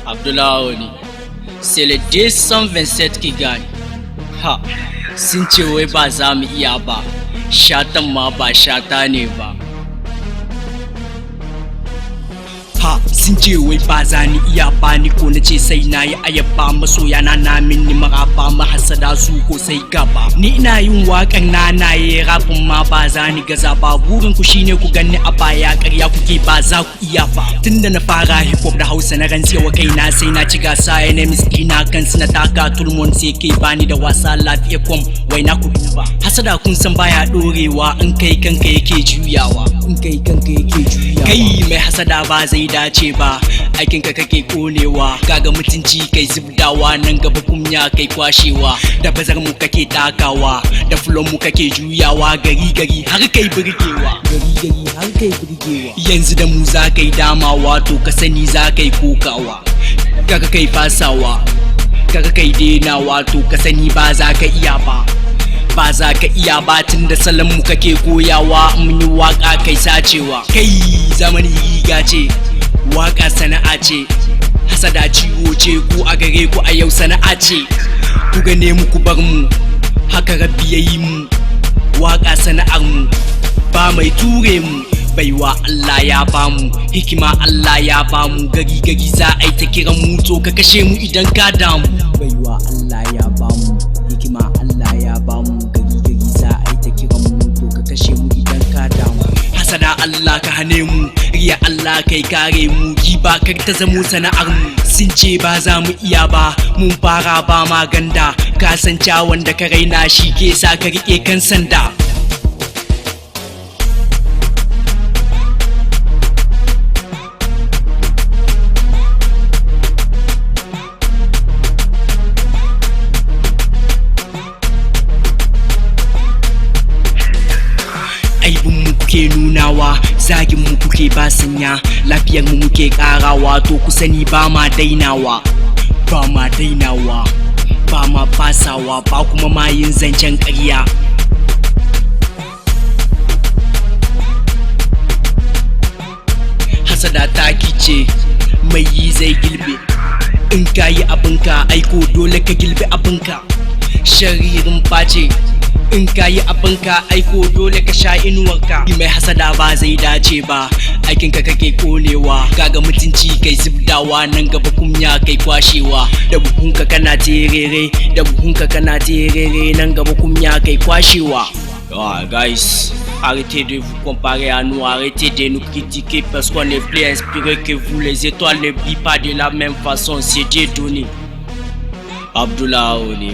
Abdullah Oni, c'est le 227 qui gagne. Ha, sun ce wai ba za mu iya ba, shatan ma ba shata ne ba. Ha, sun ce wai ba za ni iya ba, ni ko na ce sai na yi ayaba, masoya na min ni maraba, mahasada su ko sai gaba. Ni ina yin waƙan na yi rafin ma ba za ni gaza ba, burin ku shine ku ganni a baya, ƙarya kuke ba za ku iya ba. Tunda na fara hip hop da Hausa na rantsewa kaina sai na ci gasa, enemies ina kansu na taka tulmon sai kai bani da wasa, lafiya kom wai na ku duba. Hasada kun san baya dorewa, in kai kanka yake juyawa, in kai kanka yake juyawa. Kai mai hasada ba zai dace ba, aikinka kake konewa, kaga mutunci kai zubdawa, nan gaba kunya kai kwashewa, da bazar mu kake takawa, da fulon mu kake juyawa, gari har kai burgewa, gari har kai burgewa. Yanzu da mu za kai damawa, to ka sani za kai kokawa, kaga kai fasawa, kaga kai denawa, to ka sani ba za ka iya ba, ba za ka iya ba, tunda salon mu kake koyawa, mun yi waka kai sacewa. Kai zamani riga ce, waka sana'a ce, hasada ciwo ce, ku a gare ku a yau sana'a ce, ku gane mu ku bar mu, haka rabbi yayi mu, waka sana'ar mu, ba mai ture mu, baiwa Allah ya bamu, hikima Allah ya bamu, gari za a yi ta kiran mu, to ka kashe mu idan ka damu. Baiwa Allah ya bamu, hikima Allah ya bamu, gari za a yi ta kiran mu, to ka kashe mu idan ka damu. Hasada Allah ka hane mu, riya Allah kai kare mu, giba kar ta zamo sana'ar mu. Sun ce ba za mu iya ba, mun fara ba maganda, ka san wanda ka raina shi ke sa ka rike kan sanda. Aibin mu kuke nunawa, zagin mu kuke basanya, lafiyar mu muke karawa, to ku sani ba ma dainawa, ba ma dainawa, ba ma fasawa, ba kuma ma yin zancen ƙarya. Hasada taki ce, mai yi zai gilbe, in ka yi abinka aiko dole ka gilbe abinka. Sharirin face, in ka yi abinka aiko dole ka sha inuwarka. Mai hasada ba zai dace ba, aikinka kake konewa, kaga mutunci kai zubdawa, nan gaba kunya kai kwashewa, da buhunka kana terere, da buhunka kana terere, nan gaba kunya kai kwashewa. Guys, arrêtez de vous comparer à nous, arrêtez de nous critiquer parce qu'on est plus inspiré que vous. Les étoiles ne brillent pas de la même façon, c'est Dieu donné. Abdullah Oni.